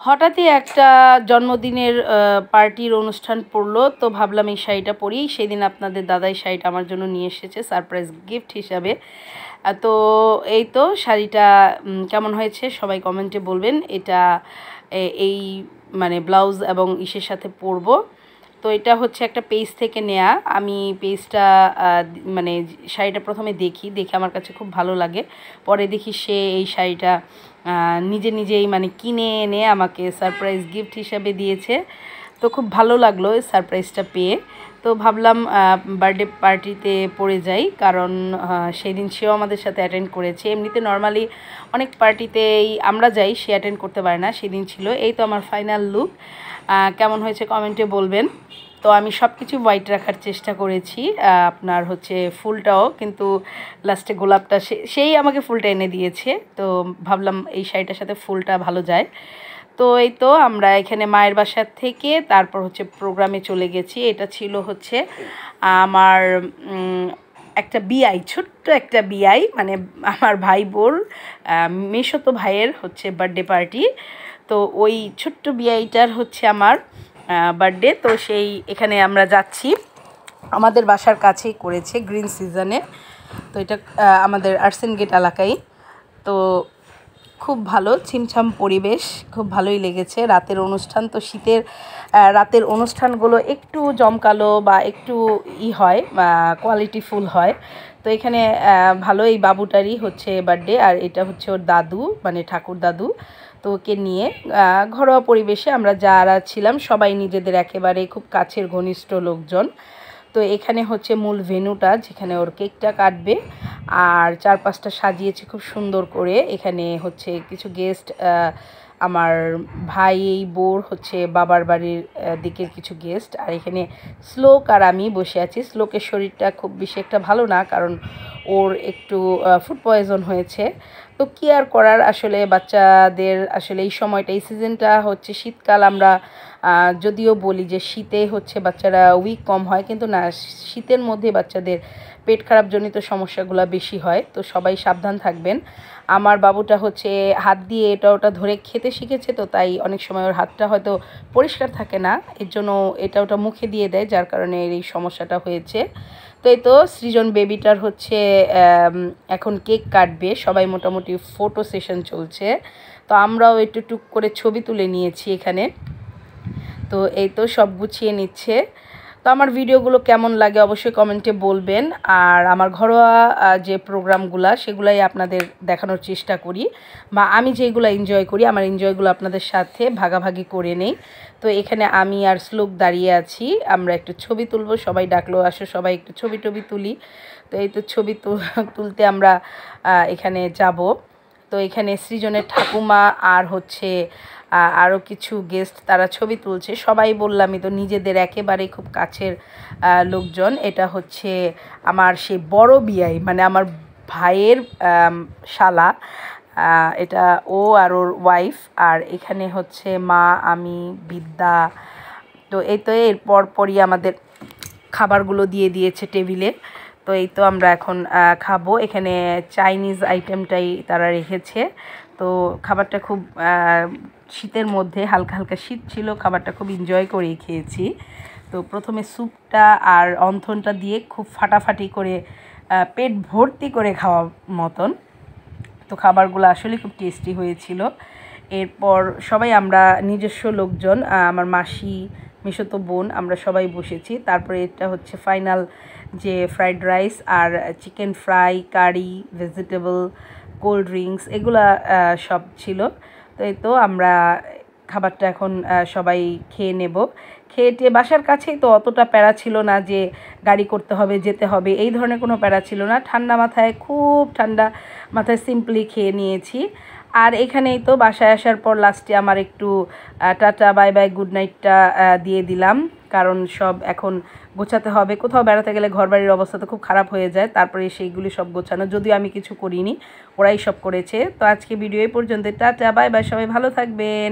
হঠাৎই একটা জন্মদিনের পার্টির অনুষ্ঠান পড়লো, তো ভাবলাম এই শাড়িটা পরি। সেদিন আপনাদের দাদাই শাড়িটা আমার জন্য নিয়ে এসেছে সারপ্রাইজ গিফট হিসাবে। তো এই তো শাড়িটা কেমন হয়েছে সবাই কমেন্টে বলবেন। এটা এই মানে ব্লাউজ এবং ইসের সাথে পরবো। তো এটা হচ্ছে একটা পেজ থেকে নেয়া। আমি পেজটা মানে শাড়িটা প্রথমে দেখে আমার কাছে খুব ভালো লাগে। পরে দেখি সে এই শাড়িটা নিজেই মানে কিনে এনে আমাকে সারপ্রাইজ গিফট হিসাবে দিয়েছে। তো খুব ভালো লাগলো এই সারপ্রাইজটা পেয়ে। তো ভাবলাম বার্থডে পার্টিতে পরে যাই, কারণ সেই দিন সেও আমাদের সাথে অ্যাটেন্ড করেছে। এমনিতে নর্মালি অনেক পার্টিতেই আমরা যাই, সে অ্যাটেন্ড করতে পারে না, সেদিন ছিল। এই তো আমার ফাইনাল লুক। কেমন হয়েছে কমেন্টে বলবেন। তো আমি সব কিছু হোয়াইট রাখার চেষ্টা করেছি, আপনার হচ্ছে ফুলটাও, কিন্তু লাস্টে গোলাপটা সেই আমাকে ফুলটা এনে দিয়েছে। তো ভাবলাম এই শাড়িটার সাথে ফুলটা ভালো যায়। তো এই তো আমরা এখানে মায়ের বাসার থেকে তারপর হচ্ছে প্রোগ্রামে চলে গেছি। এটা ছিল হচ্ছে আমার একটা বিআই, ছোট্ট একটা বিআই, মানে আমার ভাই বোর মেশতো ভাইয়ের হচ্ছে বার্থডে পার্টি। তো ওই ছোট্ট বিআইটার হচ্ছে আমার বার্থডে। তো সেই এখানে আমরা যাচ্ছি, আমাদের বাসার কাছেই করেছে গ্রিন সিজনে। তো এটা আমাদের আর্সেন গেট এলাকায়। তো খুব ভালো ছিমছাম পরিবেশ, খুব ভালোই লেগেছে। রাতের অনুষ্ঠান, তো শীতের রাতের অনুষ্ঠানগুলো একটু জমকালো বা একটু হয়, কোয়ালিটিফুল হয়। তো এখানে ভালো, এই বাবুটারই হচ্ছে বার্থডে, আর এটা হচ্ছে ওর দাদু, মানে ঠাকুর দাদু। তো ওকে নিয়ে ঘরোয়া পরিবেশে আমরা যারা ছিলাম সবাই নিজেদের একেবারে খুব কাছের ঘনিষ্ঠ লোকজন। তো এখানে হচ্ছে মূল ভেন্যুটা, যেখানে ওর কেকটা কাটবে, আর চারপাশটা সাজিয়েছে খুব সুন্দর করে। এখানে হচ্ছে কিছু গেস্ট, আমার ভাই বোর হচ্ছে বাবার বাড়ির দিকের কিছু গেস্ট, আর এখানে শ্লোক আর আমি বসে আছি। শ্লোকের শরীরটা খুব বেশি একটা ভালো না, কারণ ওর একটু ফুড পয়জন হয়েছে। তো কী আর করার, আসলে বাচ্চাদের আসলে এই সময়টা, এই সিজনটা হচ্ছে শীতকাল। আমরা যদিও বলি যে শীতে হচ্ছে বাচ্চারা উইক কম হয়, কিন্তু না, শীতের মধ্যে বাচ্চাদের পেট খারাপ জনিত সমস্যাগুলো বেশি হয়। তো সবাই সাবধান থাকবেন। আমার বাবুটা হচ্ছে হাত দিয়ে এটা ওটা ধরে খেতে শিখেছে, তো তাই অনেক সময় ওর হাতটা হয়তো পরিষ্কার থাকে না, এর জন্য এটা ওটা মুখে দিয়ে দেয়, যার কারণে এই সমস্যাটা হয়েছে। তো এই তো সৃজন বেবিটার হচ্ছে এখন কেক কাটবে, সবাই মোটামুটি ফটো সেশন চলছে। তো আমরাও একটু টুক করে ছবি তুলে নিয়েছি এখানে। তো এই তো সব গুছিয়ে নিচ্ছে। তো আমার ভিডিওগুলো কেমন লাগে অবশ্যই কমেন্টে বলবেন। আর আমার ঘরোয়া যে প্রোগ্রামগুলো সেগুলাই আপনাদের দেখানোর চেষ্টা করি, বা আমি যেগুলো এনজয় করি, আমার এনজয়গুলো আপনাদের সাথে ভাগাভাগি করে নেই। তো এখানে আমি আর শ্লোক দাঁড়িয়ে আছি, আমরা একটু ছবি তুলবো, সবাই ডাকলো আসো সবাই একটু ছবি তুলি। তো এই তো ছবি তুলতে আমরা এখানে যাব। তো এখানে সৃজনের ঠাকুমা আর হচ্ছে আরও কিছু গেস্ট, তারা ছবি তুলছে। সবাই বললামই তো নিজেদের একেবারে খুব কাছের লোকজন। এটা হচ্ছে আমার সেই বড় বিয়াই, মানে আমার ভাইয়ের শালা, এটা ও আর ওর ওয়াইফ। আর এখানে হচ্ছে মা, আমি, বিদ্যা। তো এই তো এর পরই আমাদের খাবারগুলো দিয়ে দিয়েছে টেবিলে। তো এই তো আমরা এখন খাবো। এখানে চাইনিজ আইটেমটাই তারা রেখেছে। তো খাবারটা খুব শীতের মধ্যে হালকা হালকা শীত ছিল, খাবারটা খুব এনজয় করেই খেয়েছি। তো প্রথমে স্যুপটা আর অন্থনটা দিয়ে খুব ফাটাফাটি করে পেট ভর্তি করে খাওয়া মতন। তো খাবারগুলো আসলে খুব টেস্টি হয়েছিল। এরপর সবাই আমরা নিজস্ব লোকজন, আমার মাসি, মেসোতো বোন, আমরা সবাই বসেছি। তারপরে এটা হচ্ছে ফাইনাল, যে ফ্রাইড রাইস আর চিকেন ফ্রাই, কারি, ভেজিটেবল, কোল্ড ড্রিঙ্কস, এগুলা সব ছিল। তো এই তো আমরা খাবারটা এখন সবাই খেয়ে নেব। খেয়ে বাসার কাছেই, তো অতটা প্যারা ছিল না যে গাড়ি করতে হবে, যেতে হবে, এই ধরনের কোনো প্যারা ছিল না। ঠান্ডা মাথায়, খুব ঠান্ডা মাথায় সিম্পলি খেয়ে নিয়েছি। আর এখানেই তো বাসায় আসার পর লাস্টে আমার একটু টাটা বাই বাই গুড নাইটটা দিয়ে দিলাম, কারণ সব এখন গোছাতে হবে। কোথাও বেড়াতে গেলে ঘরবাড়ির অবস্থা তো খুব খারাপ হয়ে যায়, তারপরে সেইগুলি সব গোছানো, যদিও আমি কিছু করিনি, ওরাই সব করেছে। তো আজকে ভিডিও এই পর্যন্ত, টাটা বাই বাই, সবাই ভালো থাকবেন।